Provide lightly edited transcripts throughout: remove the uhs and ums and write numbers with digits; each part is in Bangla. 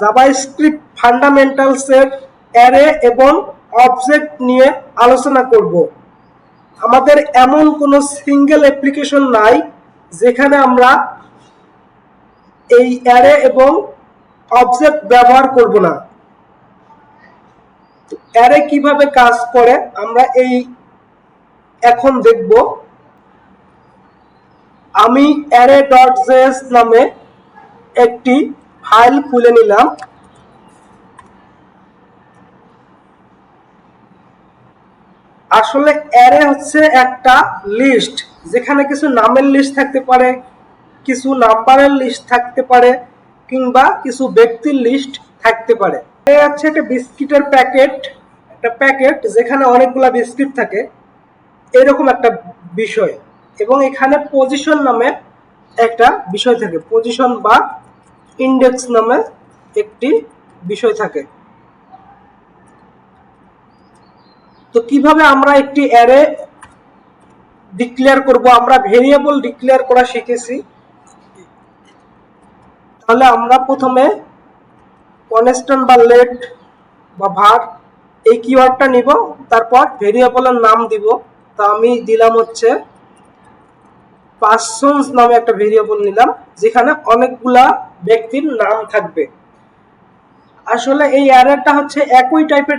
জাভাস্ক্রিপ্ট ফান্ডামেন্টালসের অ্যারে এবং অবজেক্ট নিয়ে আলোচনা করব। আমাদের এমন কোনো সিঙ্গেল অ্যাপ্লিকেশন নাই যেখানে আমরা এই অ্যারে এবং অবজেক্ট ব্যবহার করব না। অ্যারে কিভাবে কাজ করে আমরা এখন দেখব। আমি array.js নামে একটি ফাইল খুলে নিলাম। আসলে অ্যারে হচ্ছে একটা লিস্ট, যেখানে কিছু নামের লিস্ট থাকতে পারে, কিছু নাম্বারের লিস্ট থাকতে পারে, কিংবা কিছু ব্যক্তির লিস্ট থাকতে পারে। অ্যারে হচ্ছে একটা বিস্কিটের প্যাকেট যেখানে অনেকগুলা বিস্কিট থাকে, এরকম একটা বিষয়। এবং এখানে পজিশন নামে একটা বিষয় থাকে, পজিশন বা ইন্ডেক্স নামে একটি বিষয় থাকে। তো কিভাবে আমরা একটি অ্যারে ডিক্লেয়ার করব, আমরা ভেরিয়েবল ডিক্লেয়ার করা শিখেছি। তাহলে আমরা প্রথমে কনস্ট্যান্ট বা লেট বা var এই কিওয়ার্ডটা নিব, তারপর ভেরিয়েবলের নাম দিব। তো আমি দিলাম হচ্ছে পার্সনস নামে একটা ভেরিয়েবল নিলাম, যেখানে অনেকগুলা ব্যক্তির নাম থাকবে। আসলে এই অ্যারেটা হচ্ছে একই টাইপের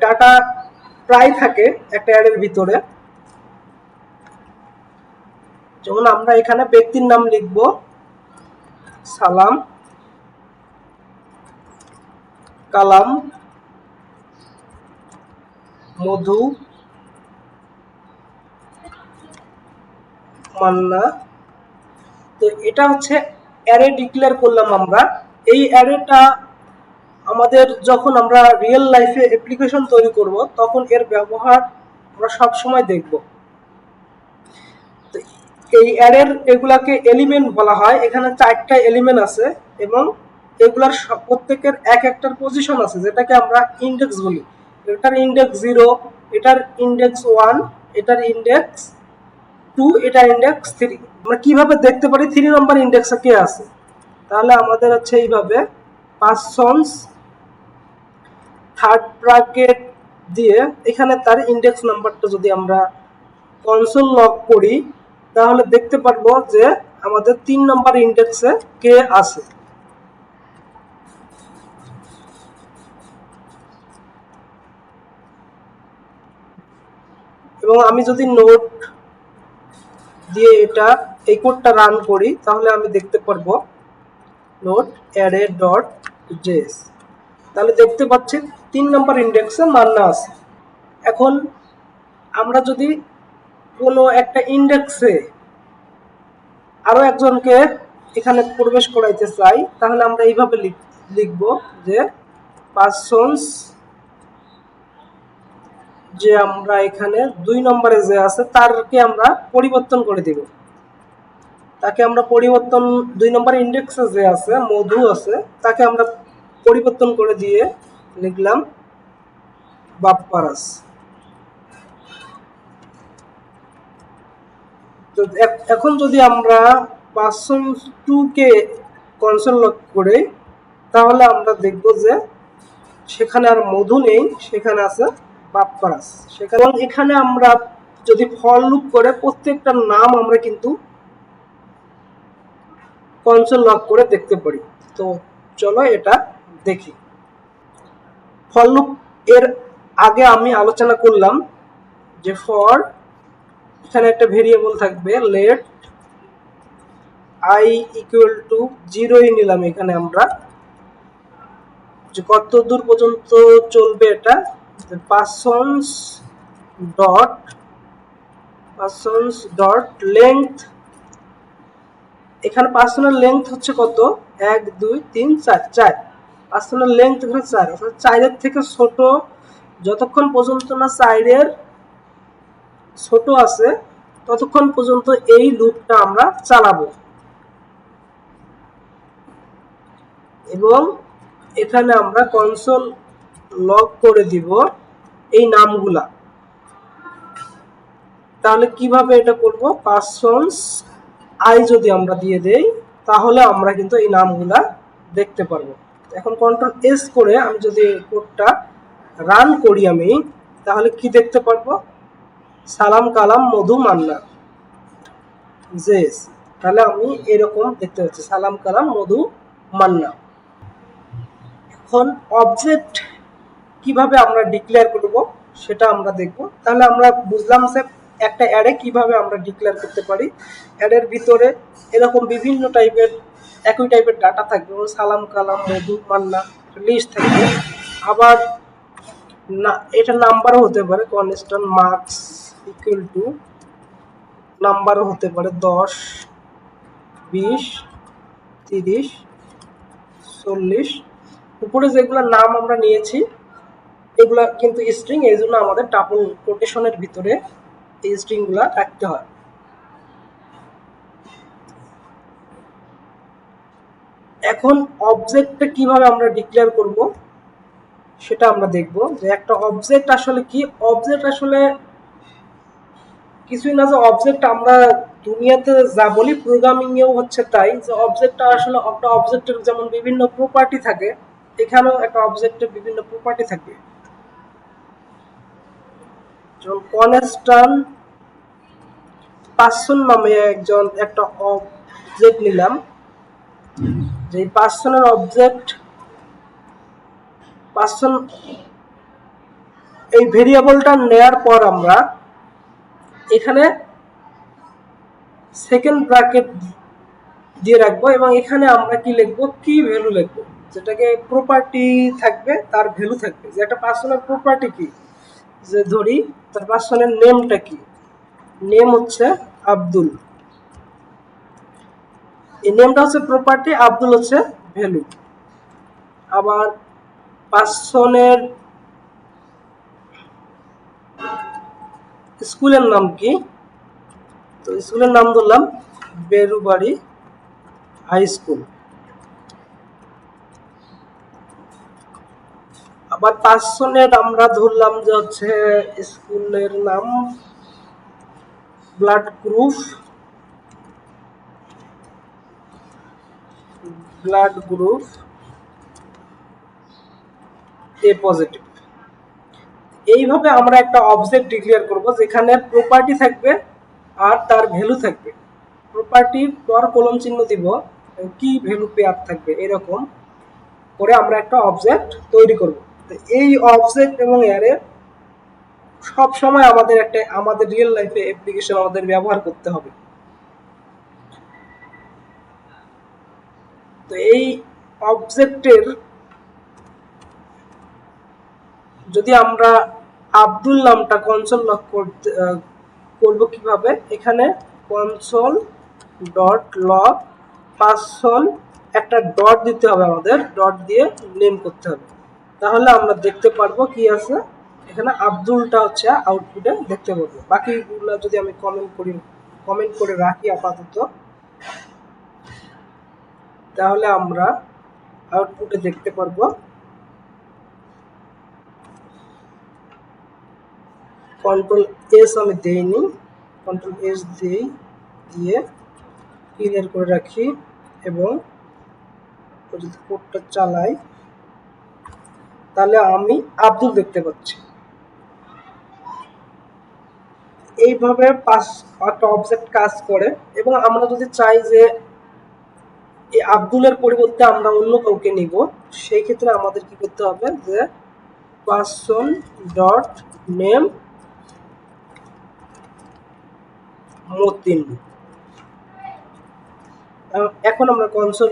ডাটা প্রায় থাকে একটা অ্যারের ভিতরে। যেমন আমরা এখানে ব্যক্তির নাম লিখব সালাম, কালাম, মধু, মান্না। তো এটা হচ্ছে অ্যারে ডিক্লেয়ার করলাম আমরা। এই অ্যারেটা আমাদের যখন আমরা রিয়েল লাইফে অ্যাপ্লিকেশন তৈরি করব তখন এর ব্যবহার আমরা সব সময় দেখব। তো এই অ্যারের এগুলাকে এলিমেন্ট বলা হয়। এখানে 4টা এলিমেন্ট আছে এবং এগুলার প্রত্যেকের একটার পজিশন আছে, যেটাকে আমরা ইন্ডেক্স বলি। এটার ইন্ডেক্স 0, এটার ইন্ডেক্স 1, এটার ইন্ডেক্স 2, এটার ইন্ডেক্স 3। আমরা কিভাবে দেখতে পারি 3 নম্বর ইন্ডেক্সে কে আছে? তাহলে আমাদের হচ্ছে এইভাবে পার্সনস থার্ড ব্র্যাকেট দিয়ে এখানে তার ইন্ডেক্স নাম্বারটা যদি আমরা কনসোল লগ করি তাহলে দেখতে পারবো যে আমাদের 3 নম্বর ইন্ডেক্সে কে আছে। এবং আমি যদি নোট দিয়ে এই কোডটা রান করি তাহলে আমি দেখতে পারবো নোট array.js। তাহলে দেখতে পাচ্ছি 3 নম্বর ইন্ডেক্সে মান্না আছে। এখন আমরা যদি কোনো একটা ইন্ডেক্সে আরো একজনকে এখানে প্রবেশ করাইতে চাই তাহলে আমরা এইভাবে লিখব যে পার্সনস, যে আমরা এখানে 2 নম্বরে যে আছে তারকে আমরা পরিবর্তন করে দিব। তাকে আমরা 2 নম্বর ইন্ডেক্সে যে আছে মধু আছে তাকে আমরা পরিবর্তন করে দিয়ে লিখলাম বাপ্পারাস। তো এখন যদি আমরা পার্সনস 2 কে কনসোল লগ করে তাহলে আমরা দেখব যে সেখানে আর মধু নেই, সেখানে আছে বাপ্পারাস। সেখানে এখানে আমরা যদি ফর লুপ করে প্রত্যেকটা নাম আমরা কিন্তু কনসোল লগ করে দেখতে পারি। তো চলো এটা দেখি। ফর লুপ এর আগে আমি আলোচনা করলাম যে ফর এখানে একটা ভেরিয়েবল থাকবে লেট i ইকুয়াল টু 0 নিলাম। এখানে আমরা যে কত দূর পর্যন্ত চলবে এটা পার্সনস ডট লেংথ। এখানে পার্সনের লেংথ হচ্ছে কত 1 2 3 4 পার্সনের লেংথ এখানে 4, অর্থাৎ 4 থেকে ছোট যতক্ষণ পর্যন্ত না 4 ছোট আছে ততক্ষণ পর্যন্ত এই লুপটা আমরা চালাবো। এবং এখানে আমরা কনসোল লগ করে দিব এই নামগুলা। তাহলে কিভাবে এটা করব, পার্সনস আই যদি আমরা দিয়ে দেই তাহলে আমরা কিন্তু এই নামগুলা দেখতে পারবো। এখন কন্ট্রোল এস করে আমি যদি কোডটা রান করি আমি, তাহলে কি দেখতে পারবো? সালাম কালাম মধু মান্না জেস। তাহলে আমি এরকম দেখতে পাচ্ছি সালাম কালাম মধু মান্না। এখন অবজেক্ট কিভাবে আমরা ডিক্লেয়ার করব সেটা আমরা দেখব। তাহলে আমরা বুঝলাম যে একটা অ্যারে কিভাবে আমরা ডিক্লেয়ার করতে পারি। অ্যারের ভিতরে এরকম বিভিন্ন টাইপের একই টাইপের ডাটা থাকবে, সালাম কালাম মধু মান্না লিস্ট থাকবে। আবার না, এটা নাম্বারও হতে পারে, কনস্ট্যান্ট মার্কস ইকুয়াল টু নাম্বারও হতে পারে 10 20 30 40। উপরে যেগুলো নাম আমরা নিয়েছি এগুলা কিন্তু স্ট্রিং, এই জন্য আমাদের টাপল কোটেশনের ভিতরে এই স্ট্রিংগুলা রাখতে হয়। এখন অবজেক্টটা কিভাবে আমরা ডিক্লেয়ার করব সেটা আমরা দেখব। যে একটা অবজেক্ট আসলে কি, অবজেক্ট আসলে কিছুই না, যে অবজেক্ট আমরা দুনিয়াতে যা বলি প্রোগ্রামিং এও হচ্ছে তাই, যে অবজেক্টটা আসলে একটা অবজেক্টের যেমন বিভিন্ন প্রপার্টি থাকে, এখানেও একটা অবজেক্টের বিভিন্ন প্রপার্টি থাকবে। যেমন কনস্ট্যান্ট পার্সন নামে একটা অবজেক্ট নিলাম, যে পার্সনের অবজেক্ট পার্সন, এই ভেরিয়েবলটা নেয়ার পর আমরা এখানে সেকেন্ড ব্র্যাকেট দিয়ে রাখবো এবং এখানে আমরা কি লিখবো, কি ভ্যালু লিখবো, যেটাকে প্রপার্টি থাকবে তার ভ্যালু থাকবে। যে একটা পার্সনের প্রপার্টি কি, যে ধরি তার পার্সনের নেমটা কি, নেম হচ্ছে আব্দুল, এই নেমটা হচ্ছে প্রপার্টি, আব্দুল হচ্ছে ভ্যালু। আবার পার্সনের স্কুলের নাম কি, তো স্কুলের নাম ধরলাম বেরুবাড়ি হাই স্কুল। আবার পার্সনের আমরা ধরলাম যে হচ্ছে স্কুলের নাম ব্লাড গ্রুপ এ পজিটিভ। এইভাবে আমরা একটা অবজেক্ট ডিক্লেয়ার করব যেখানে প্রপার্টি থাকবে আর তার ভ্যালু থাকবে। প্রপার্টি পর কলম চিহ্ন দিব, কি ভ্যালু পেয়ার থাকবে, এরকম করে আমরা একটা অবজেক্ট তৈরি করব। তো এই অবজেক্ট এবং অ্যারে সব সময় আমাদের রিয়েল লাইফে অ্যাপ্লিকেশন আমাদের ব্যবহার করতে হবে। তো এই অবজেক্টের যদি আমরা আব্দুল নামটা কনসোল লগ করব কিভাবে, এখানে কনসোল ডট লগ পার্সন, একটা ডট দিতে হবে, আমাদের ডট দিয়ে নেম করতে হবে। তাহলে আমরা দেখতে পারবো কি আছে এখানে, আব্দুলটা হচ্ছে আউটপুটে দেখতে পারবো। বাকিগুলো যদি আমি কমেন্ট করে রাখি আপাতত, তাহলে আমরা আউটপুটে দেখতে পারবো কন্ট্রোল এস আমি দেইনি, কন্ট্রোল এস দিয়ে ক্লিয়ার করে রাখি এবং যদি কোডটা চালাই তাহলে আমি আব্দুল দেখতে পাচ্ছি। এইভাবে একটা অবজেক্ট কাজ করে। এবং আমরা যদি চাই যে এই আব্দুলের পরিবর্তে আমরা অন্য কাউকে নিব, সেই ক্ষেত্রে আমাদের কি করতে হবে, যে পার্সন ডট নেম মতিন। এখন আমরা কনসোল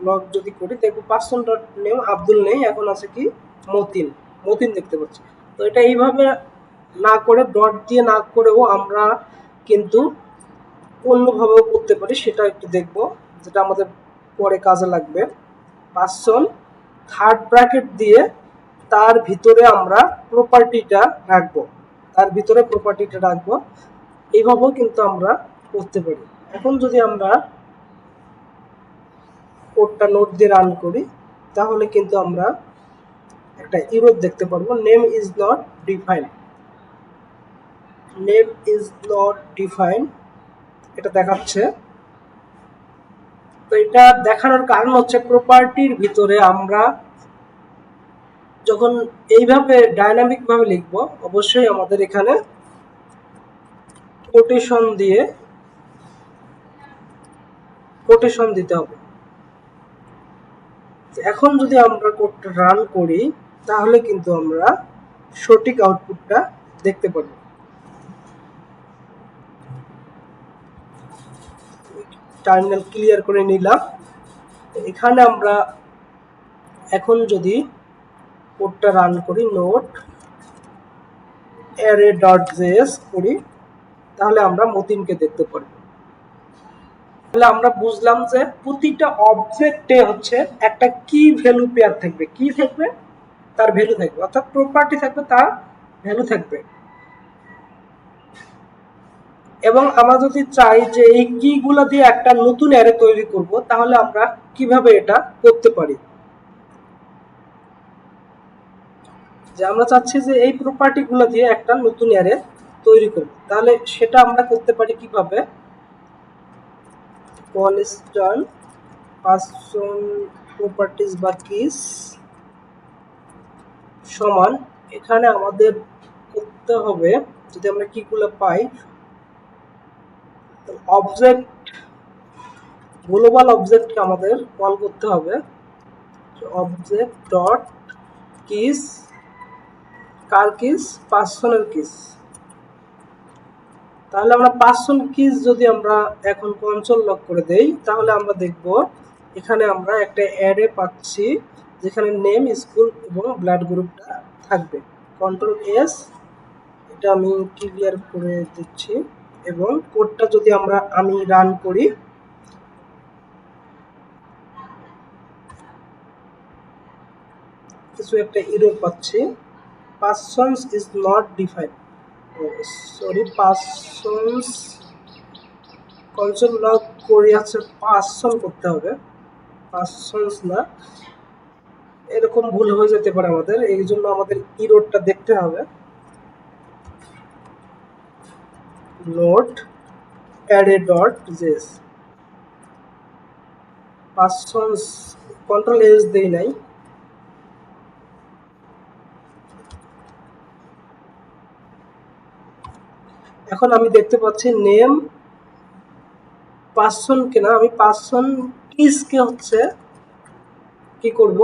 লগ যদি করি দেখবো পার্সন ডট নেম আব্দুল নেই, এখন আছে কি মতিন দেখতে পাচ্ছি। তো এটা এইভাবে না করে, ডট দিয়ে না করেও আমরা কিন্তু অন্যভাবেও করতে পারি, সেটা একটু দেখবো, যেটা আমাদের পরে কাজে লাগবে। পার্সন থার্ড ব্র্যাকেট দিয়ে তার ভিতরে আমরা প্রপার্টিটা রাখবো, এইভাবেও কিন্তু আমরা করতে পারি। এখন যদি আমরা কোডটা নোট দিয়ে রান করি তাহলে কিন্তু আমরা একটা এরর দেখতে পারবো, নেম ইজ নট ডিফাইন্ড, এটা দেখাচ্ছে। তো এটা দেখানোর কারণ হচ্ছে প্রপার্টির ভিতরে আমরা যখন এইভাবে ডাইনামিক ভাবে লিখব, অবশ্যই আমাদের এখানে কোটেশন দিতে হবে। এখন যদি আমরা কোডটা রান করি তাহলে কিন্তু আমরা সঠিক আউটপুটটা দেখতে পাবো। টার্মিনাল ক্লিয়ার করে নিলাম। এখানে আমরা এখন যদি কোডটা রান করি, নোট array.js করি, তাহলে আমরা মতিনকে দেখতে পারবো। তাহলে আমরা বুঝলাম যে প্রতিটা অবজেক্টে হচ্ছে একটা কি ভ্যালু পেয়ার থাকবে, কি থাকবে তার ভ্যালু থাকবে, অর্থাৎ প্রপার্টি থাকবে তার ভ্যালু থাকবে। এবং আমরা যদি চাই যে এই কি গুলা দিয়ে একটা নতুন অ্যারে তৈরি করব, তাহলে আমরা কিভাবে এটা করতে পারি। যে আমরা চাচ্ছি যে এই প্রপার্টি গুলা দিয়ে একটা নতুন অ্যারে তৈরি করব, তাহলে সেটা আমরা করতে পারি কিভাবে। কনস্ট্যান্ট পার্সন প্রপার্টিজ বা কিস সমান, এখানে আমাদের করতে হবে, যদি আমরা কিগুলো পাই, অবজেক্ট গ্লোবাল অবজেক্টকে আমাদের কল করতে হবে, অবজেক্ট ডট কিস, কার কিস, পার্সনের কিস। তাহলে আমরা পার্সন কিস যদি আমরা এখন কনসোল লক করে দেই, তাহলে আমরা দেখব এখানে আমরা একটা অ্যারে পাচ্ছি যেখানে নেম, স্কুল এবং ব্লাড গ্রুপটা থাকবে। কন্ট্রোল এস, এটা আমি ক্লিয়ার করে দিচ্ছি। এবং কোডটা যদি আমি রান করি, কিছু একটা এরর পাচ্ছি, persons is not defined, sorry persons console log করে আছে, পার্সন করতে হবে, পার্সনস না, এরকম ভুল হয়ে যেতে পারে আমাদের, এই জন্য আমাদের এররটা দেখতে হবে। Note array.js persons, control S দেই নাই, এখন আমি দেখতে পাচ্ছি নেম পার্সন কিনা, আমি পার্সন কিসকে হচ্ছে কি করব,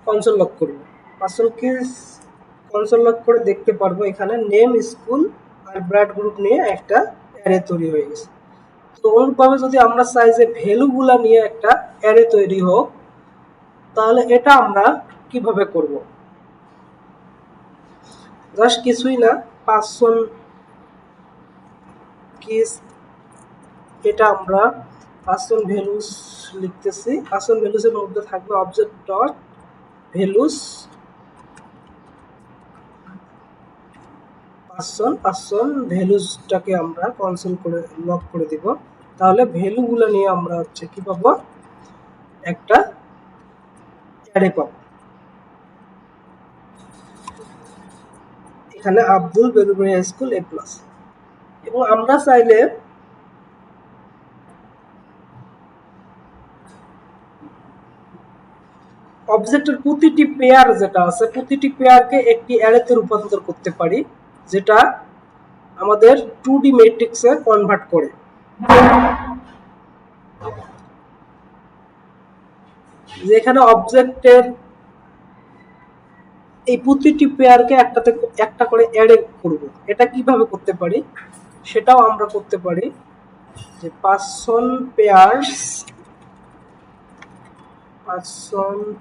কনসোল লক করব। পার্সন কিস কনসোল লক করে দেখতে পারবো এখানে নেম, স্কুল আর ব্লাড গ্রুপ নিয়ে একটা অ্যারে তৈরি হয়ে গেছে। তো অনুরূপভাবে যদি আমরা চাই যে ভ্যালুগুলা নিয়ে একটা অ্যারে তৈরি হোক, তাহলে এটা আমরা কিভাবে করব। জাস্ট কিছুই না, পার্সন কিস, এটা আমরা পার্সন ভ্যালুস লিখতেছি, পার্সন ভ্যালুস এর মধ্যে থাকবে অবজেক্ট ডট ভ্যালুস পার্সন ভ্যালুসটাকে আমরা কনসোল করে লক করে দিব। তাহলে ভ্যালুগুলো নিয়ে আমরা হচ্ছে কি পাবো, একটা অ্যারে পাবো। এখানে আব্দুল বেলুড়িয়া স্কুল এ প্লাস। এবং আমরা চাইলে অবজেক্টের প্রতিটি পেয়ার যেটা আছে, প্রতিটি পেয়ারকে একটি অ্যারেতে রূপান্তর করতে পারি, যেটা আমাদের 2D ম্যাট্রিক্সে কনভার্ট করে। যেখানে অবজেক্টের এই প্রতিটি পেয়ারকে একটা করে অ্যারে করব, এটা কিভাবে করতে পারি সেটাও আমরা করতে পারি। যে পার্সন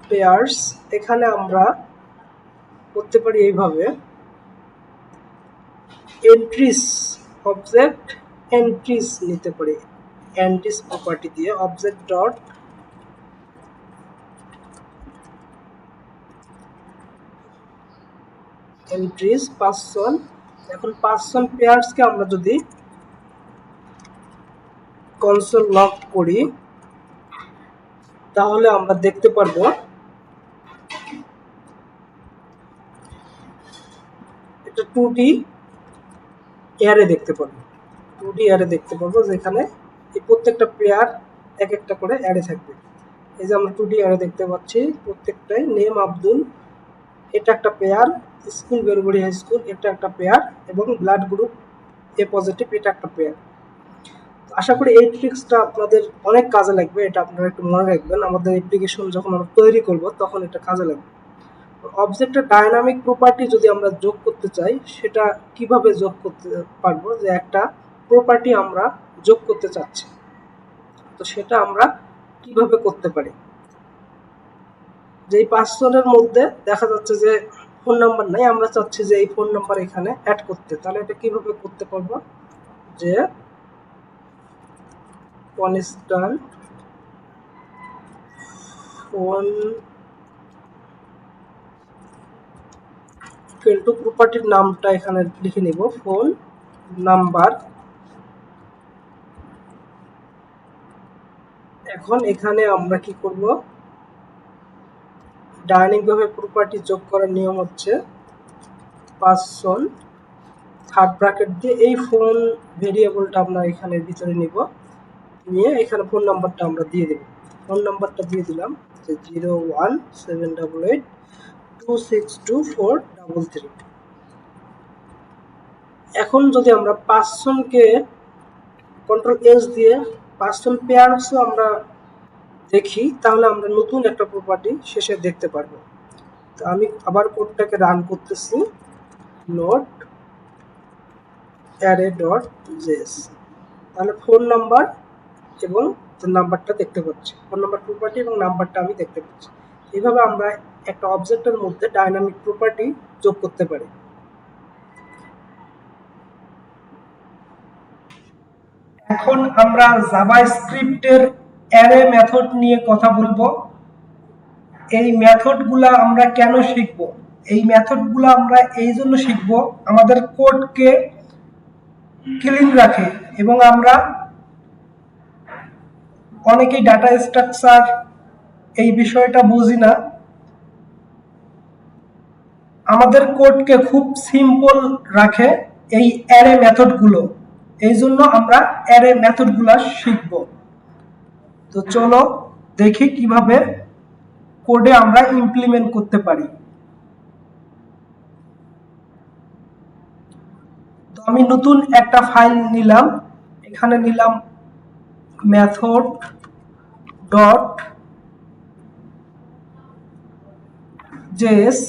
পেয়ার্স এখানে আমরা করতে পারি এইভাবে, এন্ট্রিস, অবজেক্ট এন্ট্রিস নিতে পারি, এন্ট্রিস প্রপার্টি দিয়ে অবজেক্ট ডট এন্ট্রিস পার্সন। এখন পার্সন পেয়ার্সকে আমরা যদি কনসোল লক করি, তাহলে আমরা দেখতে পারবো এটা 2D অ্যারে দেখতে পারবো, 2D অ্যারে দেখতে পারবো, যেখানে এই প্রত্যেকটা পেয়ার এক একটা করে অ্যারে থাকবে। এই যে আমরা 2D অ্যারে দেখতে পাচ্ছি, প্রত্যেকটাই নেম আব্দুল, এটা একটা pair, school Belguri high school এটা একটা পেয়ার, এবং ব্লাড গ্রুপ এ পজিটিভ এটা একটা পেয়ার। আশা করি এই ট্রিক্সটা আপনাদের অনেক কাজে লাগবে, এটা আপনারা একটু মনে রাখবেন। আমাদের অ্যাপ্লিকেশন যখন আমরা তৈরি করব তখন এটা কাজে লাগবে। অবজেক্টের ডাইনামিক প্রপার্টি যদি আমরা যোগ করতে চাই, সেটা কিভাবে যোগ করতে পারবো, যে একটা প্রপার্টি আমরা যোগ করতে চাচ্ছি, তো সেটা আমরা কিভাবে করতে পারি। যেই 5 জনের মধ্যে দেখা যাচ্ছে যে ফোন নাম্বার নাই, আমরা চাচ্ছি যে এই ফোন নাম্বার এখানে অ্যাড করতে, তাহলে এটা কিভাবে করতে পারবো, যে কনস্ট্যান্ট ফোন ইকুয়াল টু প্রপার্টির নামটা এখানে লিখে নিব, ফোন নাম্বার। এখন এখানে আমরা কি করব, ডাইনামিকভাবে প্রপার্টি যোগ করার নিয়ম হচ্ছে 5 জন থার্ড ব্র্যাকেট দিয়ে এই ফোন ভেরিয়েবলটা আমরা এখানে ভিতরে নিব, নিয়ে এখানে ফোন নাম্বারটা আমরা দিয়ে দেব। ফোন নাম্বারটা দিয়ে দিলাম যে 01788262433। এখন যদি আমরা 5 জনকে কন্ট্রোল এস দিয়ে 5 জন পেয়ারসও আমরা দেখি, তাহলে আমরা নতুন একটা প্রপার্টি শেষে দেখতে পারবো। তো আমি আবার কোডটাকে রান করতেছি, নোট অ্যারে ডট জেএস, তাহলে ফোন নাম্বার এবং নাম্বারটা দেখতে পাচ্ছি, ফোন নাম্বার প্রপার্টি এবং নাম্বারটা আমি দেখতে পাচ্ছি। এইভাবে আমরা একটা অবজেক্টের মধ্যে ডাইনামিক প্রপার্টি যোগ করতে পারি। এখন আমরা জাভাস্ক্রিপ্টের অ্যারে মেথড নিয়ে কথা বলবো। এই মেথডগুলো আমরা কেন শিখব, এই মেথডগুলো আমরা এই জন্য শিখব আমাদের কোডকে ক্লিন রাখে, এবং আমরা অনেকেই ডাটা স্ট্রাকচার এই বিষয়টা বুঝি না, আমাদের কোডকে খুব সিম্পল রাখে এই অ্যারে মেথডগুলো, এই জন্য আমরা অ্যারে মেথডগুলো শিখব। তো চলো দেখি কিভাবে কোডে আমরা ইমপ্লিমেন্ট করতে পারি। তো আমি নতুন একটা ফাইল নিলাম, এখানে নিলাম মেথড ডট জেএস।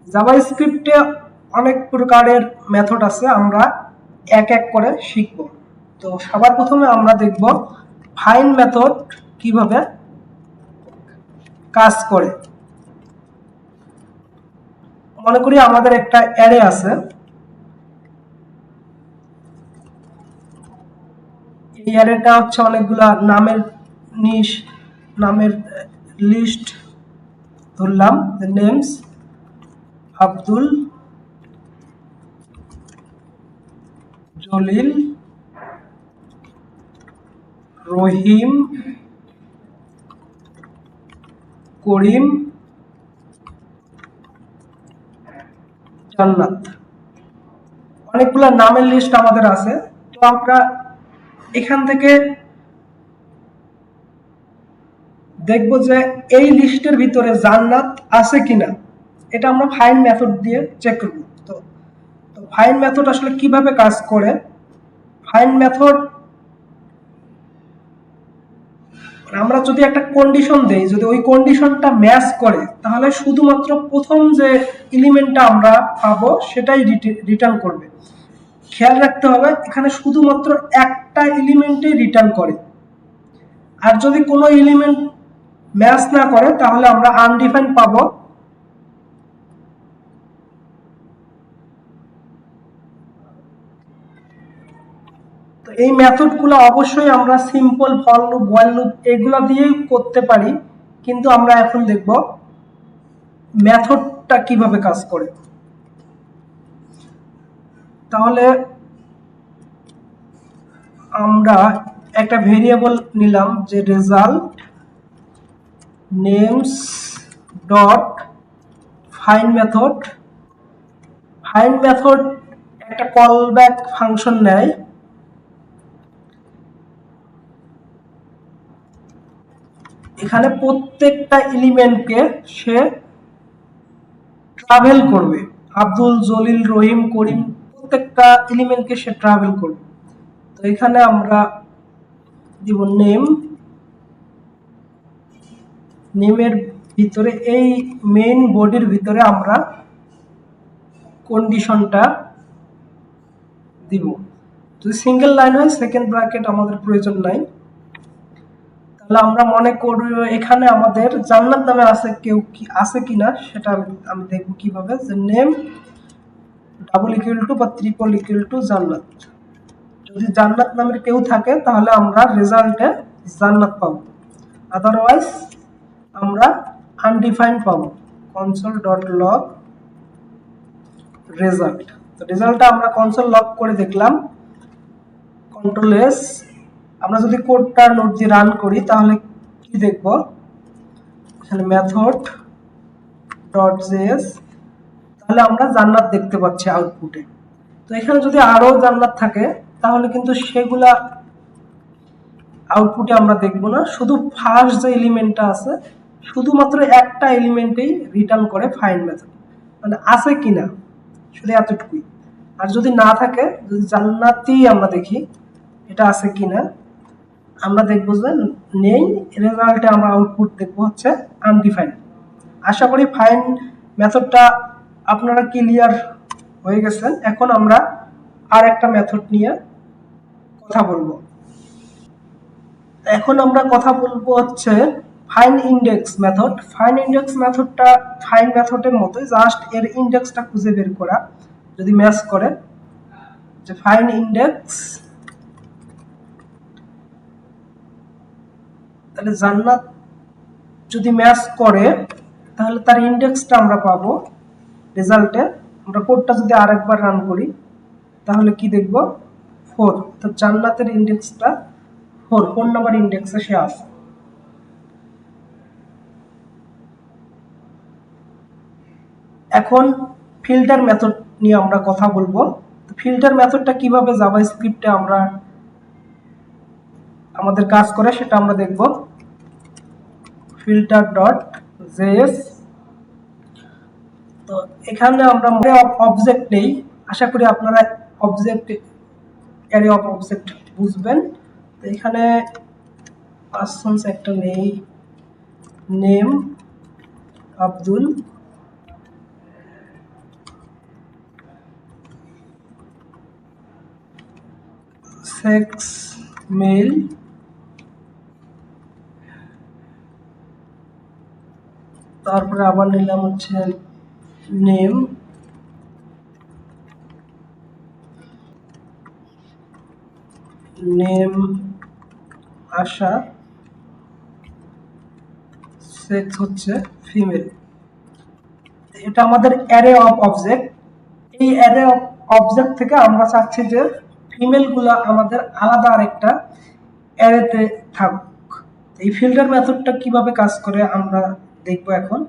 জাভাস্ক্রিপ্টে অনেক প্রকারের মেথড আছে, আমরা এক এক করে শিখব। তো সবার প্রথমে আমরা দেখব ফাইন্ড মেথড কিভাবে কাজ করে। মনে করি আমাদের একটা অ্যারে আছে, এই অ্যারেটা হচ্ছে অনেকগুলা নামের লিস্ট ধরলাম, নেমস আব্দুল, জলিল, রহিম, করিম, জান্নাত। অনেকগুলো নামের লিস্ট আমাদের আছে। তো আমরা এখান থেকে দেখব যে এই লিস্টের ভিতরে জান্নাত আছে কিনা, এটা আমরা ফাইন্ড মেথড দিয়ে চেক করব। তো ফাইন্ড মেথড আসলে কিভাবে কাজ করে, ফাইন্ড মেথড আমরা যদি একটা কন্ডিশন দেই, যদি ওই কন্ডিশনটা ম্যাচ করে, তাহলে শুধুমাত্র প্রথম যে এলিমেন্টটা আমরা পাবো সেটাই রিটার্ন করবে। খেয়াল রাখতে হবে এখানে শুধুমাত্র একটা এলিমেন্টই রিটার্ন করে, আর যদি কোনো এলিমেন্ট ম্যাচ না করে তাহলে আমরা আনডিফাইন্ড পাবো। তো এই মেথডগুলো অবশ্যই আমরা simple for loop, while loop এগুলা দিয়েই করতে পারি, কিন্তু আমরা এখন দেখব মেথডটা কিভাবে কাজ করে। তাহলে আমরা একটা ভেরিয়েবল নিলাম যে result names dot find method. Find method একটা কলব্যাক ফাংশন নেয়, এখানে প্রত্যেকটা এলিমেন্টকে সে ট্রাভেল করবে, আব্দুল, জলিল, রহিম, করিম প্রত্যেকটা এলিমেন্টকে সে ট্রাভেল করবে। তো এখানে আমরা দিব নেম, নেমের ভিতরে এই মেইন বডির ভিতরে আমরা কন্ডিশনটা দিব। যদি সিঙ্গেল লাইন হয় সেকেন্ড ব্র্যাকেট আমাদের প্রয়োজন নাই। তাহলে আমরা মনে করি এখানে আমাদের জান্নাত নামে আছে কেউ কি আছে কিনা সেটা আমি দেখব কিভাবে, যে নেম ডাবল ইকুয়াল টু বা ট্রিপল ইকুয়াল টু জান্নাত। যদি জান্নাত নামের কেউ থাকে তাহলে আমরা রেজাল্টে জান্নাত পাবো, আদারওয়াইজ আমরা আনডিফাইন্ড পাবো। কনসোল ডট লগ রেজাল্ট, তো রেজাল্টটা আমরা কনসোল লগ করে দেখলাম। কন্ট্রোল এস, আমরা যদি কোডটা নোট দিয়ে রান করি তাহলে কি দেখব, এখানে মেথড ডট জেএস, তাহলে আমরা জান্নাত দেখতে পাচ্ছি আউটপুটে। তো এখানে যদি আরো জান্নাত থাকে তাহলে কিন্তু সেগুলা আউটপুটে আমরা দেখব না, শুধু ফার্স্ট যে এলিমেন্টটা আছে শুধুমাত্র একটা এলিমেন্টেই রিটার্ন করে ফাইন্ড মেথড, মানে আছে কিনা শুধু এতটুকুই। আর যদি না থাকে, যদি জান্নাতই আমরা দেখি এটা আছে কিনা, আমরা দেখবো যে নেই, রেজাল্টে আমরা আউটপুট দেখবো হচ্ছে আনডিফাইন্ড। আশা করি ফাইন্ড মেথডটা আপনারা ক্লিয়ার হয়ে গেছেন। এখন আমরা আর একটা মেথড নিয়ে কথা বলবো। এখন আমরা কথা বলবো হচ্ছে find index method. Find index মেথডটা ফাইন্ড মেথডের মতোই, জাস্ট এর ইন্ডেক্সটা খুঁজে বের করা। যদি ম্যাচ করে, যে ফাইন্ড ইন্ডেক্স, তাহলে জান্নাত যদি ম্যাচ করে তাহলে তার ইন্ডেক্সটা আমরা পাবো রেজাল্টে। আমরা কোডটা যদি আরেকবার রান করি তাহলে কি দেখব, 4। তো জান্নাতের ইন্ডেক্সটা 4 নাম্বার ইন্ডেক্সে সে আছে। এখন ফিল্টার মেথড নিয়ে আমরা কথা বলবো। ফিল্টার মেথডটা কিভাবে জাভাস্ক্রিপ্টে আমরা আমাদের কাজ করে সেটা আমরা দেখব। ফিল্টার ডট জেএস, তো এখানে আমরা অবজেক্ট নেই, আশা করি আপনারা অবজেক্ট অ্যারে অফ অবজেক্ট বুঝবেন। তো এখানে পার্সনস একটা নেই, নেম আব্দুল, সেক্স মেল, তারপরে আবার নিলাম হচ্ছে নেম, নেম আশা, সেক্স হচ্ছে ফিমেল। এটা আমাদের অ্যারে অফ অবজেক্ট। এই অ্যারে অফ অবজেক্ট থেকে আমরা চাচ্ছি যে ফিমেল গুলা আমাদের আলাদা আরেকটা অ্যারেতে থাকুক। এই ফিল্টার মেথডটা কিভাবে কাজ করে আমরা দেখবো এখন।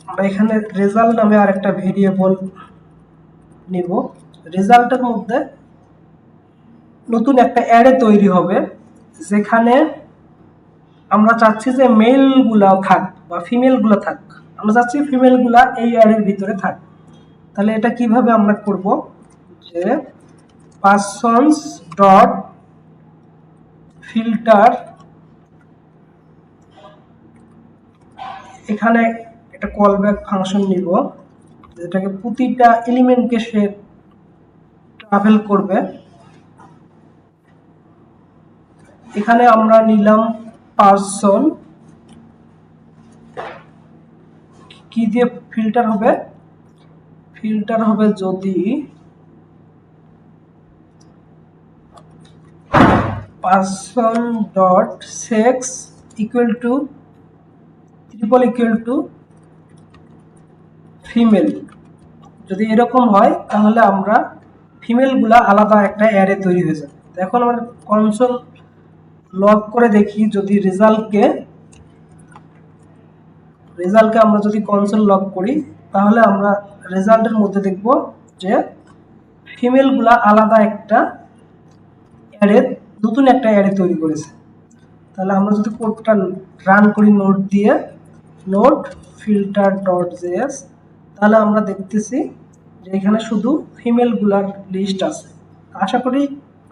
আমরা এখানে রেজাল্ট নামে আরেকটা ভেরিয়েবল নিব। রেজাল্টের মধ্যে নতুন একটা অ্যারে তৈরি হবে, যেখানে আমরা চাচ্ছি যে মেল গুলা থাক বা ফিমেল গুলা থাক। আমরা চাচ্ছি ফিমেল গুলা এই অ্যারের ভিতরে থাক। তাহলে এটা কিভাবে আমরা করব, যে পার্সনস ডট ফিল্টার, এখানে একটা কলব্যাক ফাংশন নিব, যেটাকে প্রতিটা এলিমেন্টকে সে ট্রাভেল করবে। এখানে আমরা নিলাম পার্সন, কি দিয়ে ফিল্টার হবে, ফিল্টার হবে যদি person dot sex equal to triple equal to female. যদি এরকম হয় তাহলে আমরা ফিমেল গুলা আলাদা একটা অ্যারে তৈরি হয়ে যাবে। এখন আমরা কনসোল লগ করে দেখি, যদি রেজাল্টকে আমরা যদি কনসোল লগ করি তাহলে আমরা রেজাল্টের মধ্যে দেখব যে ফিমেলগুলা আলাদা একটা অ্যারে, নতুন একটা অ্যারে তৈরি করেছে। তাহলে আমরা যদি কোডটা রান করি নোড দিয়ে, নোড ফিল্টার ডট জেএস, তাহলে আমরা দেখতেছি যে এখানে শুধু ফিমেলগুলার লিস্ট আছে। আশা করি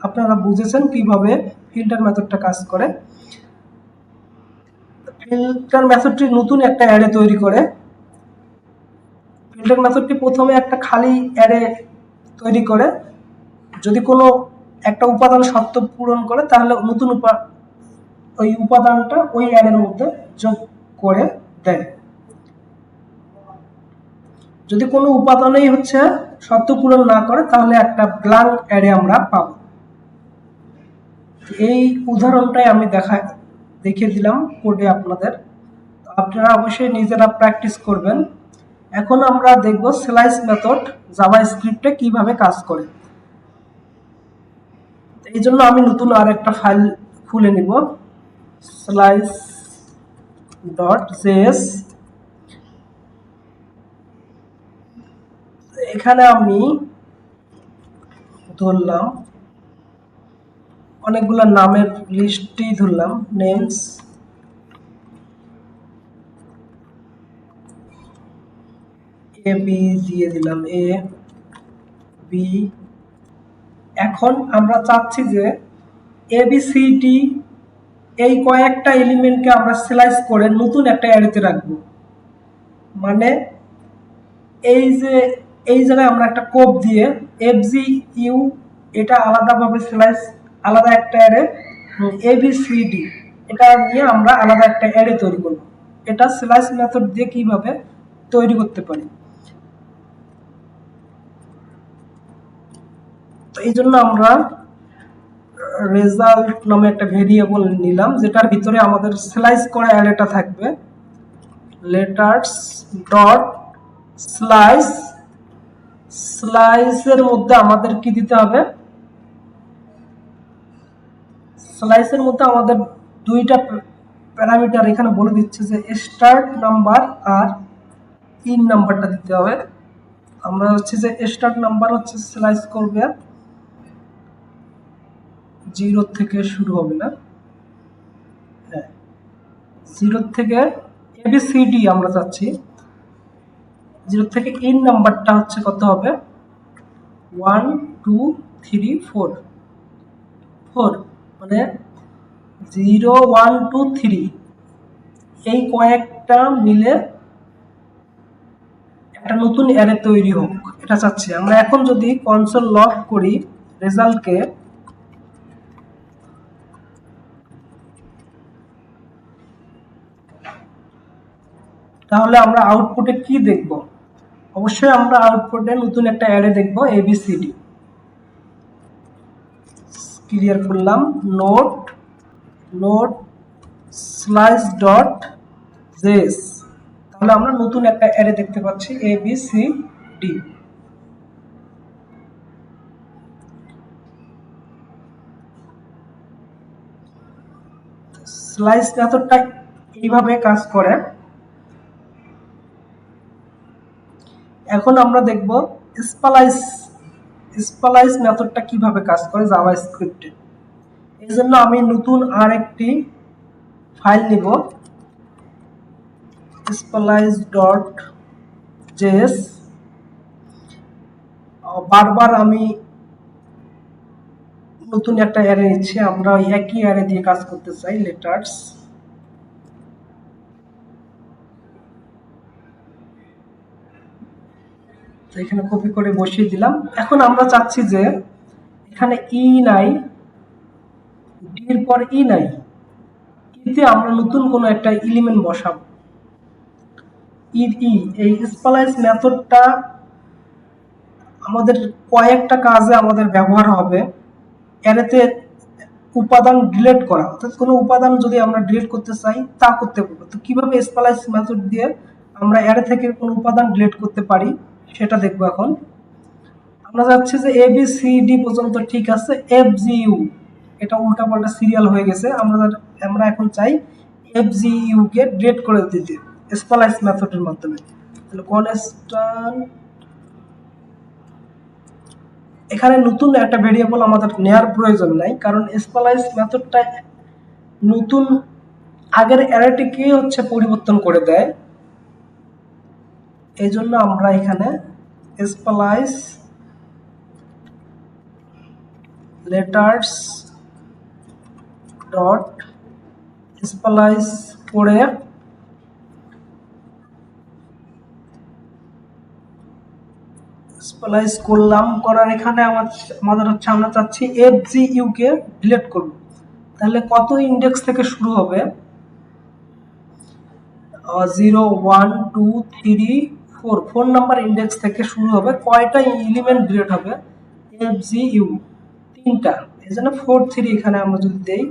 আপনারা বুঝেছেন কিভাবে ফিল্টার মেথডটা কাজ করে। ফিল্টার মেথডটি নতুন একটা অ্যারে তৈরি করে। ফিল্টার মেথডটি প্রথমে একটা খালি অ্যারে তৈরি করে, যদি কোনো একটা উপাদান শর্ত পূরণ করে তাহলে নতুন ওই উপাদানটা ওই অ্যারের মধ্যে যোগ করে দেয়। যদি কোনো উপাদানেই হচ্ছে শর্ত পূরণ না করে তাহলে একটা ব্ল্যাঙ্ক অ্যারে আমরা পাবো। এই উদাহরণটাই আমি দেখিয়ে দিলাম কোডে আপনাদের। আপনারা অবশ্যই নিজেরা প্র্যাকটিস করবেন। এখন আমরা দেখব স্লাইস মেথড জাভাস্ক্রিপ্টে কিভাবে কাজ করে। এই জন্য আমি নতুন আর একটা ফাইল খুলে নিব, slice.js। এখানে আমি ধরলাম অনেকগুলো নামের লিস্টই ধরলাম, নেমস, এ বি দিয়ে দিলাম, এ বি। এখন আমরা চাচ্ছি যে এ বি সি ডি এই কয়েকটা এলিমেন্টকে আমরা স্লাইস করে নতুন একটা অ্যারেতে রাখবো। মানে এই জায়গায় আমরা একটা কোপ দিয়ে এফ জি ইউ, এটা আলাদাভাবে স্লাইস, আলাদা একটা array, A B C D এটা নিয়ে আমরা আলাদা একটা অ্যারে তৈরি করব। এটা স্লাইস মেথড দিয়ে কিভাবে তৈরি করতে পারি। তো এই জন্য আমরা রেজাল্ট নামে একটা ভেরিয়েবল নিলাম, যেটার ভিতরে আমাদের স্লাইস করা অ্যারেটা থাকবে। লেটার্স ডট স্লাইস, স্লাইসের মধ্যে আমাদের কি দিতে হবে, স্লাইসের মধ্যে আমাদের দুইটা প্যারামিটার এখানে বলে দিচ্ছে যে স্টার্ট নাম্বার আর ইন নাম্বারটা দিতে হবে। আমরা হচ্ছে যে স্টার্ট নাম্বার হচ্ছে স্লাইস করবে 0 থেকে শুরু হবে না, হ্যাঁ 0 থেকে এবিসিডি আমরা চাচ্ছি, 0 থেকে ইন নাম্বারটা হচ্ছে কত হবে 1 2 3 4, মানে 0 1 2 3 এই কয়েকটা মিলে একটা নতুন অ্যারে তৈরি হোক, এটা চাচ্ছি আমরা। এখন যদি কনসোল লগ করি রেজাল্টকে, তাহলে আমরা আউটপুটে কি দেখব? অবশ্যই আমরা আউটপুটে নতুন একটা অ্যারে দেখব, এবিসিডি। ক্লিয়ার করলাম, নোট স্লাইস ডট জেএস, তাহলে আমরা নতুন একটা অ্যারে দেখতে পাচ্ছি এবিসিডি। স্লাইস মেথডটা এইভাবে কাজ করে। এখন আমরা দেখব স্প্লাইস মেথডটা কিভাবে কাজ করে জাভাস্ক্রিপ্টে। এই জন্য আমি নতুন আর একটি ফাইল নিব, splice.js। বারবার আমি নতুন একটা অ্যারে নিচ্ছি, আমরা ওই একই অ্যারে দিয়ে কাজ করতে চাই, লেটার্স। এখানে কপি করে বসিয়ে দিলাম। এখন আমরা চাচ্ছি যে এখানে ই নাই, ডির পর ই নাই, ইতে আমরা নতুন কোনো একটা এলিমেন্ট বসাবো। এই স্প্লাইস মেথডটা আমাদের কয়েকটা কাজে আমাদের ব্যবহার হবে। অ্যারেতে উপাদান ডিলিট করা, অর্থাৎ কোনো উপাদান যদি আমরা ডিলিট করতে চাই তা করতে পারবো। তো কিভাবে স্প্লাইস মেথড দিয়ে আমরা অ্যারে থেকে কোনো উপাদান ডিলিট করতে পারি সেটা দেখবো। এখন আমরা যাচ্ছি যে এ বি সি ডি পর্যন্ত ঠিক আছে, এফ জি ইউ এটা উল্টাপাল্টা সিরিয়াল হয়ে গেছে, আমরা এখন চাই এফ জি ইউ কে ডিলিট করে দিতে স্প্লাইস মেথডের মাধ্যমে। তাহলে কনস্ট্যান্ট এখানে নতুন একটা ভেরিয়েবল আমাদের নেয়ার প্রয়োজন নাই, কারণ স্প্লাইস মেথডটা নতুন আগের অ্যারেটিকে হচ্ছে পরিবর্তন করে দেয়। এই জন্য আমরা এখানে স্প্লাইস লেটার্স ডট স্প্লাইস করে স্প্লাইস করলাম, করার এখানে আমাদের হচ্ছে আমরা চাচ্ছি FGU কে ডিলিট করব। তাহলে কত ইন্ডেক্স থেকে শুরু হবে? 0 1 2 3 4 4 নাম্বার ইন্ডেক্স থেকে শুরু হবে। কয়টা এলিমেন্ট ডিলিট হবে? FGU 3টা, এই জন্য 4 3 এখানে আমরা যদি দেই।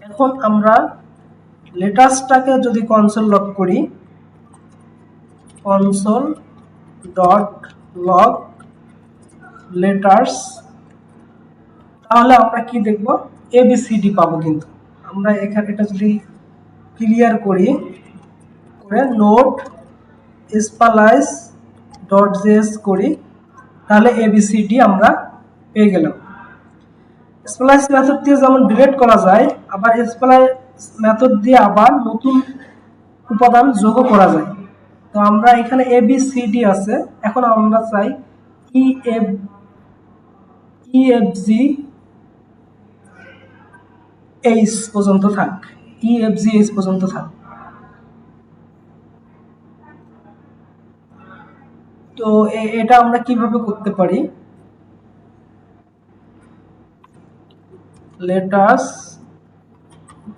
এখন আমরা লেটার্সটাকে যদি কনসোল লগ করি, কনসোল ডট লগ লেটার্স, তাহলে আমরা কি দেখব? ABCD পাবো। কিন্তু আমরা এখানে এটা যদি ক্লিয়ার করি, করে নোট স্প্লাইস ডট জেএস করি, তাহলে ABCD আমরা পেয়ে গেলাম। স্প্লাইস মেথড দিয়ে যেমন ডিলিট করা যায়, আবার স্প্লাইস মেথড দিয়ে আবার নতুন উপাদান যোগ করা যায়। তো আমরা এখানে ABCD আছে, এখন আমরা চাই EFG H পর্যন্ত থাক, EFG H পর্যন্ত থাক। তো এটা আমরা কিভাবে করতে পারি? লেটার্স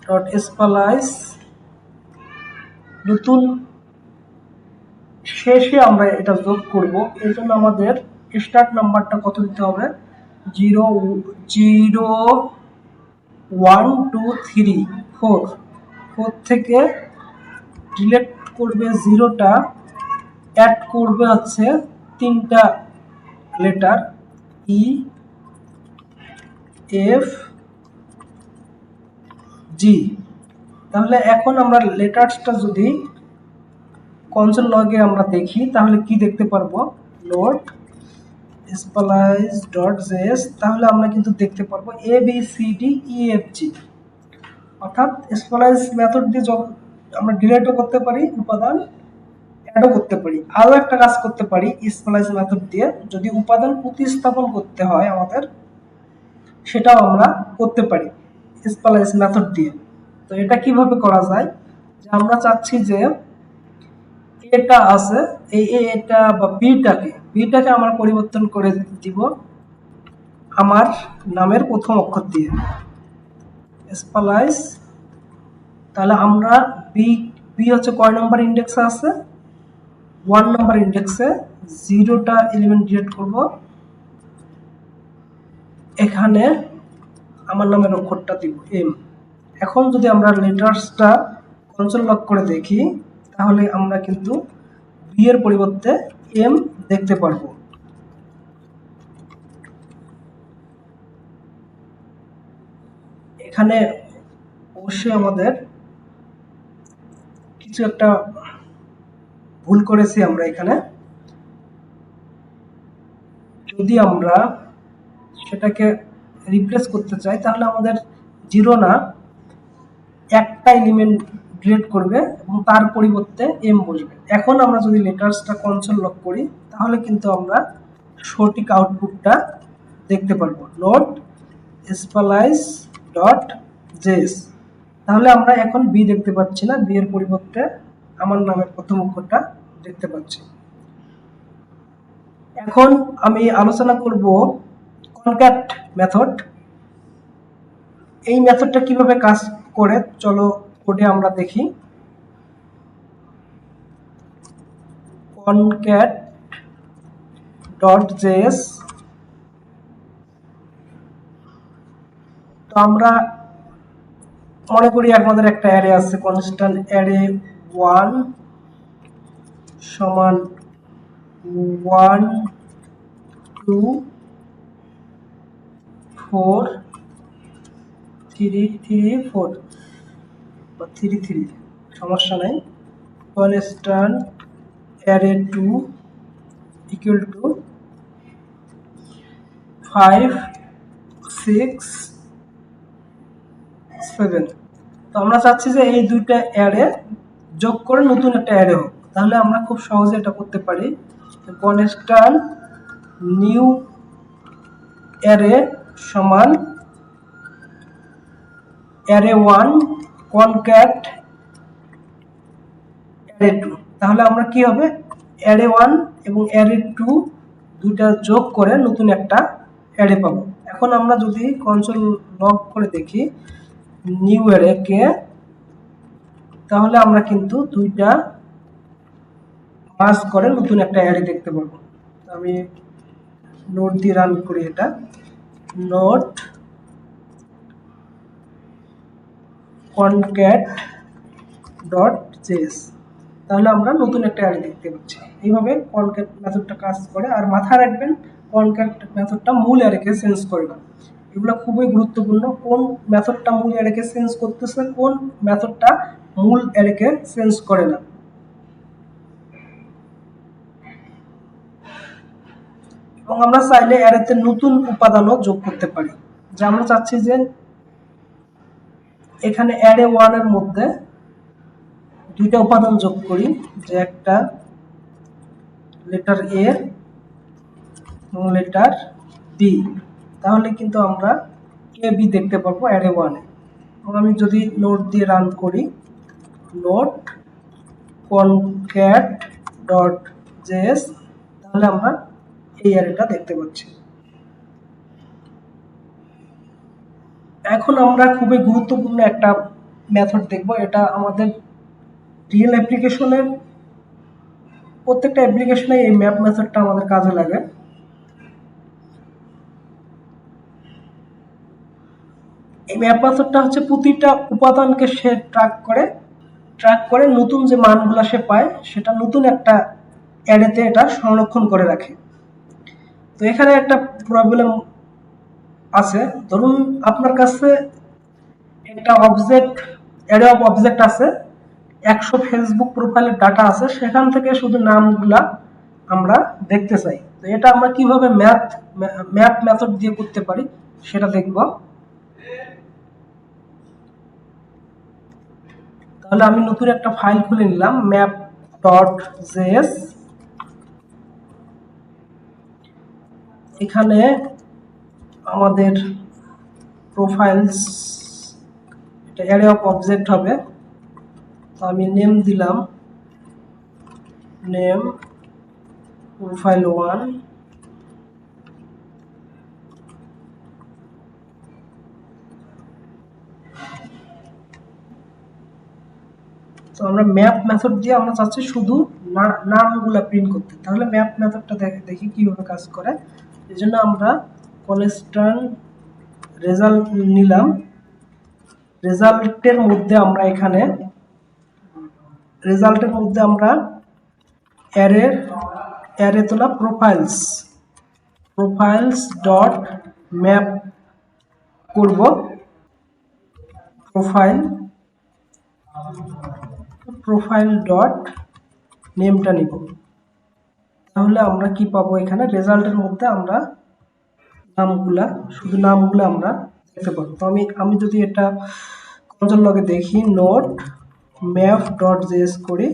ডট স্প্লাইস, নতুন শেষে আমরা এটা যোগ করব। এর জন্য আমাদের স্টার্ট নাম্বারটা কত দিতে হবে? 0 0 1 2 3 4 4 থেকে ডিলিট করবে 0টা, অ্যাড করবে হচ্ছে 3টা লেটার EFG। তাহলে এখন আমরা লেটার্সটা যদি কনসোল লগে আমরা দেখি, তাহলে কি দেখতে পারবো? নোট স্প্লাইস ডট জেএস, তাহলে আমরা কিন্তু দেখতে পারবো ABCDEFG। অর্থাৎ স্প্লাইস মেথড দিয়ে আমরা ডিলিটও করতে পারি উপাদান, অ্যাডও করতে পারি। আরও একটা কাজ করতে পারি স্প্লাইস মেথড দিয়ে, যদি উপাদান প্রতিস্থাপন করতে হয় আমাদের, সেটাও আমরা করতে পারি স্প্লাইস মেথড দিয়ে। তো এটা কিভাবে করা যায়? যে আমরা চাচ্ছি যে এটা আছে, এটা বা বিটাকে আমরা পরিবর্তন করে দিব আমার নামের প্রথম অক্ষর দিয়ে, স্প্লাইস। তাহলে আমরা বি হচ্ছে কয় নম্বর ইন্ডেক্সে আছে? 1 নম্বর ইন্ডেক্সে 0টা এলিমেন্ট ডিলিট করব। এখানে আমার নামের অক্ষরটা দিব M। এখন যদি আমরা লেটার্সটা কনসোল লক করে দেখি, তাহলে আমরা কিন্তু বি এর পরিবর্তে M দেখতে পারবো। এখানে অবশ্যই আমাদের কিছু একটা ভুল করেছি আমরা এখানে। যদি আমরা সেটাকে রিপ্লেস করতে চাই, তাহলে আমাদের 0 না, একটা এলিমেন্ট ডিলিট করবে এবং তার পরিবর্তে M বসবে। এখন আমরা যদি লেটার্সটা কনসোল লক করি, তাহলে কিন্তু আমরা সঠিক আউটপুটটা দেখতে পারবো, নোট স্প্লাইস ডট জেএস। তাহলে আমরা এখন বি দেখতে পাচ্ছি না, বি এর পরিবর্তে আমার নামের প্রথম অক্ষরটা দেখতে পাচ্ছি। এখন আমি আলোচনা করব কনক্যাট মেথড। এই মেথডটা কিভাবে কাজ করে চলো কোডে আমরা দেখি। কনক্যাট ডট জেএস, তো আমরা মনে করি আমাদের একটা অ্যারে আছে, কনস্ট্যান্ট অ্যারে 1 সমান 1 2 4 3 3 4 বা 3 3, সমস্যা নাই। Constant array 2 equal to 5 6 7। তো আমরা চাচ্ছি যে এই দুইটা অ্যারে যোগ করে নতুন একটা অ্যারে হোক। তাহলে আমরা খুব সহজে এটা করতে পারি। কনস্ট্যান্ট নিউ অ্যারে সমান অ্যারে 1 কনক্যাট অ্যারে 2। তাহলে আমরা কি হবে, অ্যারে 1 এবং অ্যারে 2 দুইটা যোগ করে নতুন একটা অ্যারে পাবো। এখন আমরা যদি কনসোল লগ করে দেখি নিউ অ্যারে কে, তাহলে আমরা কিন্তু দুইটা পাস করে নতুন একটা অ্যারে দেখতে পাবো। আমি নোট দিয়ে রান করি এটা, নোট কনক্যাট ডট জেএস, তাহলে আমরা নতুন একটা অ্যারে দেখতে পাচ্ছি। এইভাবে কনক্যাট মেথডটা কাজ করে। আর মাথায় রাখবেন কনক্যাট মেথডটা মূল অ্যারেকে চেঞ্জ করে না। এগুলো খুবই গুরুত্বপূর্ণ, কোন মেথডটা মূল অ্যারেকে চেঞ্জ করতেছে, কোন মেথডটা মূল অ্যারেকে চেঞ্জ করে না। এবং আমরা চাইলে অ্যারেতে নতুন উপাদানও যোগ করতে পারি। যে আমরা চাচ্ছি যে এখানে অ্যারে 1 এর মধ্যে দুইটা উপাদান যোগ করি, যে একটা লেটার এ এবং লেটার বি, তাহলে কিন্তু আমরা এ বি দেখতে পাবো অ্যারে 1 এ। এবং আমি যদি নোট দিয়ে রান করি, নোট কনক্যাট ডট জেএস, তাহলে আমরা এই অ্যারেটা দেখতে পাচ্ছি। এখন আমরা খুবই গুরুত্বপূর্ণ একটা মেথড দেখব। এটা আমাদের রিয়েল অ্যাপ্লিকেশনের প্রত্যেকটা অ্যাপ্লিকেশনে এই ম্যাপ মেথডটা আমাদের কাজে লাগে। এই ম্যাপ মেথডটা হচ্ছে প্রতিটা উপাদানকে সে ট্র্যাক করে নতুন যে মানগুলো সে পায় সেটা নতুন একটা অ্যারেতে এটা সংরক্ষণ করে রাখে। তো এখানে একটা প্রবলেম আছে। ধরুন আপনার কাছে একটা অবজেক্ট, অ্যারে অফ অবজেক্ট আছে, 100 ফেসবুক প্রোফাইলের ডাটা আছে, সেখান থেকে শুধু নামগুলা আমরা দেখতে চাই। তো এটা আমরা কিভাবে ম্যাপ মেথড দিয়ে করতে পারি সেটা দেখব। তাহলে আমি নতুন একটা ফাইল খুলে নিলাম, ম্যাপ ডট জেএস। এখানে আমাদের প্রোফাইলস, এটা অ্যারে অফ অবজেক্ট হবে। তো আমি নেম দিলাম, নেম প্রোফাইল 1। তো আমরা ম্যাপ মেথড দিয়ে আমরা চাচ্ছি শুধু নামগুলা প্রিন্ট করতে। তাহলে ম্যাপ মেথডটা দেখি কিভাবে কাজ করে। এই জন্য আমরা কনস্ট্যান্ট রেজাল্ট নিলাম। রেজাল্টের মধ্যে আমরা এখানে অ্যারে তোলা প্রোফাইলস ডট ম্যাপ করব, প্রোফাইল ডট নেমটা নিব। তাহলে আমরা কি পাবো, এখানে রেজাল্টের মধ্যে আমরা শুধু নামগুলা আমরা দেখতে পাবো। তো আমি যদি এটা কনসোল লগে দেখি, নোট ম্যাপ ডট জেএস করি,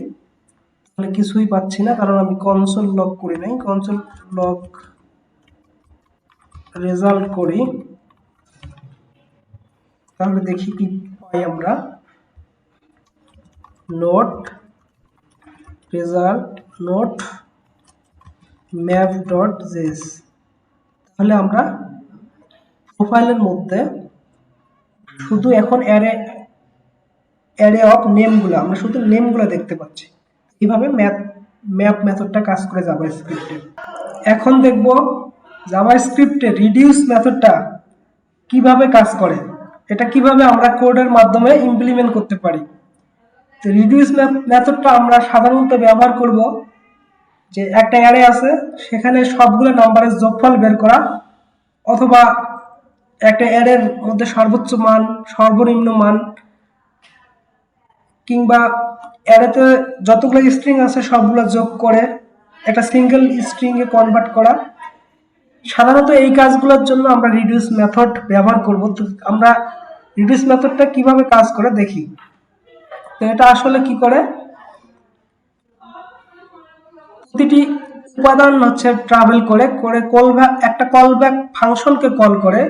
তাহলে কিছুই পাচ্ছি না, কারণ আমি কনসোল লগ করি নাই। কনসোল লগ রেজাল্ট করি, তাহলে দেখি কি পাই আমরা। Note result note map dot JS, তাহলে আমরা প্রোফাইলের মধ্যে শুধু এখন অ্যারে অফ নেমগুলো, আমরা শুধু নেমগুলো দেখতে পাচ্ছি। এইভাবে ম্যাপ মেথডটা কাজ করে জাভাস্ক্রিপ্টে। এখন দেখব জাভাস্ক্রিপ্টে রিডিউস মেথডটা কিভাবে কাজ করে, এটা কিভাবে আমরা কোডের মাধ্যমে ইমপ্লিমেন্ট করতে পারি। তো রিডিউস মেথডটা আমরা সাধারণত ব্যবহার করব যে একটা অ্যারে আছে, সেখানে সবগুলো নাম্বারের যোগফল বের করা, অথবা একটা অ্যারের মধ্যে সর্বোচ্চ মান, সর্বনিম্ন মান, কিংবা অ্যারেতে যতগুলো স্ট্রিং আছে সবগুলো যোগ করে একটা সিঙ্গেল স্ট্রিংয়ে কনভার্ট করা। সাধারণত এই কাজগুলোর জন্য আমরা রিডিউস মেথড ব্যবহার করব। তো আমরা রিডিউস মেথডটা কিভাবে কাজ করে দেখি। তো এটা আসলে কি করে, প্রতিটি উপাদান হচ্ছে ট্রাভেল করে করে একটা কলব্যাক ফাংশনকে কল করে।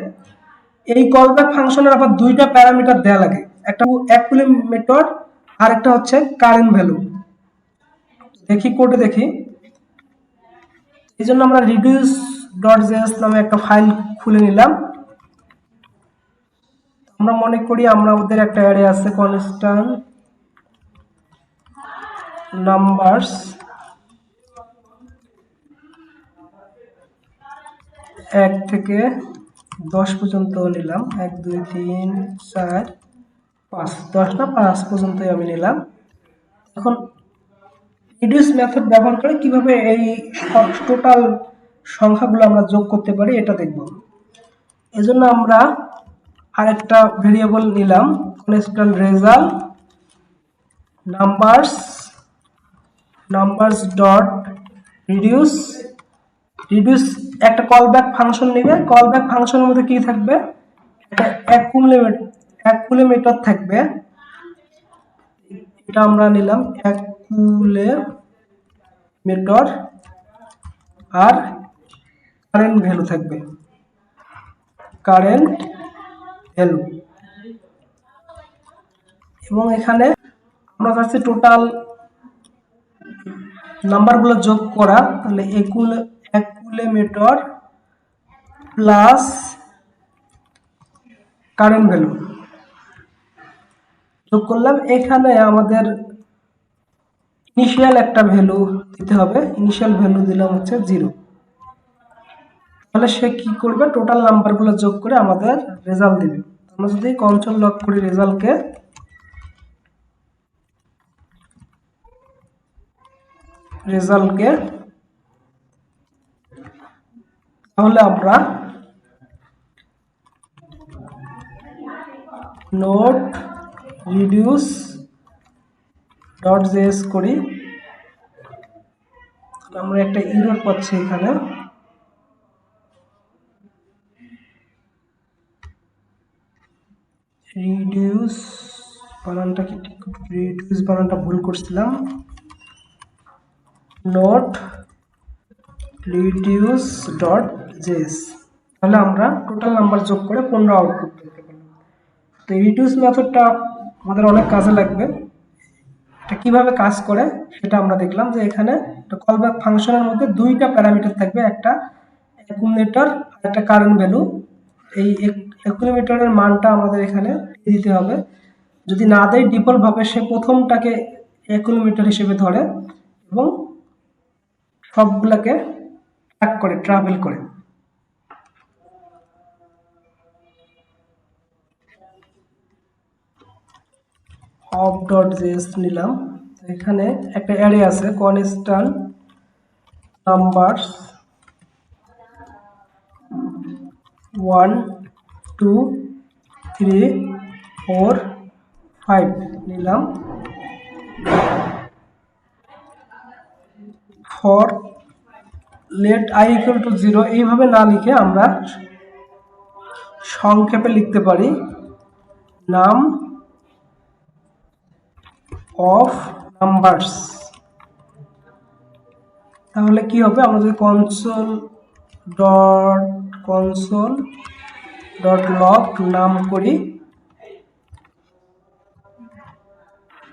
এই কলব্যাক ফাংশনের আবার দুইটা প্যারামিটার দেয়া লাগে, একটা অ্যাকুমুলেটর আর একটা হচ্ছে কারেন্ট ভ্যালু। দেখি কোডে দেখি। এই জন্য আমরা রিডিউস ডট জেএস নামে একটা ফাইল খুলে নিলাম। আমরা মনে করি আমরা ওদের একটা অ্যারে আছে কনস্ট্যান্ট নাম্বারস 1 থেকে 10 পর্যন্ত নিলাম, 1 2 3 4 5, 10 না 5 পর্যন্তই আমি নিলাম। এখন রিডিউস মেথড ব্যবহার করে কিভাবে এই টোটাল সংখ্যাগুলো আমরা যোগ করতে পারি এটা দেখব। এজন্য আমরা আরেকটা ভেরিয়েবল নিলাম constant result numbers dot reduce একটা কলব্যাক ফাংশন নেবে। কলব্যাক ফাংশনের মধ্যে কি থাকবে, একটা অ্যাকুমুলেটর থাকবে, এটা আমরা নিলাম অ্যাকুমুলেটর, আর কারেন্ট ভ্যালু থাকবে, কারেন্ট ভ্যালু। এবং এখানে আমরা চাচ্ছি টোটাল নাম্বারগুলো যোগ করা, তাহলে অ্যাকুমুলেটর প্লাস কারেন্ট ভ্যালু যোগ করলাম। এখানে আমাদের ইনিশিয়াল একটা ভ্যালু দিতে হবে, ইনিশিয়াল ভ্যালু দিলাম হচ্ছে 0। তাহলে সে কি করবে, টোটাল নাম্বারগুলো যোগ করে আমাদের রেজাল্ট দিবে। আমরা যদি কন্ট্রোল লক করি রেজাল্টকে, তাহলে আমরা নোট রিডিউস ডট জেএস করি, আমরা একটা এরর পাচ্ছি এখানে। রিডিউস বানানটা কি ঠিক, রিডিউস বানানটা ভুল করছিলাম, নোট রিডিউস ডট জেএস। তাহলে আমরা টোটাল নাম্বার যোগ করে 15 আউটপুট করতে পারলাম। তো রিডিউস মেথডটা আমাদের অনেক কাজে লাগবে। এটা কিভাবে কাজ করে সেটা আমরা দেখলাম, যে এখানে একটা কলব্যাক ফাংশনের মধ্যে দুইটা প্যারামিটার থাকবে, একটা অ্যাকুমুলেটর আর একটা কারেন্ট ভ্যালু। এই অ্যাকুমুলেটরের মানটা আমাদের এখানে দিতে হবে। যদি না দেয় ডিফল্ট ভাবে সে প্রথমটাকে অ্যাকুমুলেটর হিসেবে ধরে এবং সবগুলোকে ট্র্যাক করে, ট্রাভেল করে। অফ ডট জেএস নিলাম, এখানে একটা অ্যারে আছে কনস্ট্যান্ট নাম্বারস 1 2 3 4 5 নিলাম। For let i equal to 0 এইভাবে না লিখে আমরা সংক্ষেপে লিখতে পারি নাম অফ নাম্বারস। তাহলে কি হবে, আমরা যদি কনসোল ডট লগ নাম করি,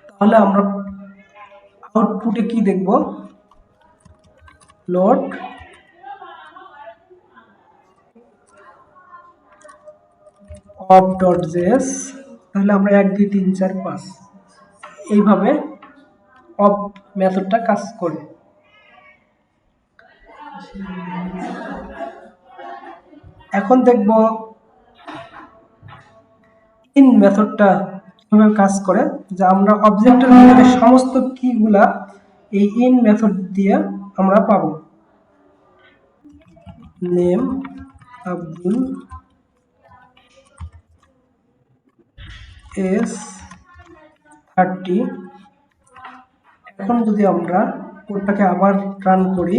তাহলে আমরা আউটপুটে কি দেখব, নোট অফ ডট জেএস। তাহলে আমরা 1 2 3 4 5 এইভাবে অফ মেথডটা কাজ করে। এখন দেখব ইন মেথডটা কিভাবে কাজ করে, যে আমরা অবজেক্টের ভিতরে সমস্ত কিগুলা এই ইন মেথড দিয়ে আমরা পাবো। Name Abdul S30। এখন যদি আমরা কোডটাকে আবার রান করি,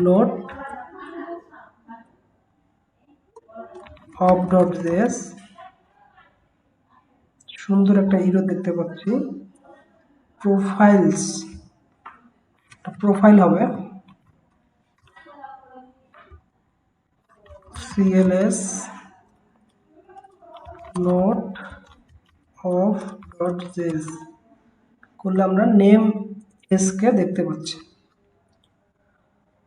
নোট অফ ডট জেএস, সুন্দর একটা ইরো দেখতে পাচ্ছি। প্রোফাইলস, প্রোফাইল হবে cls note of dot JS করলে আমরা নেম এস কে দেখতে পাচ্ছি।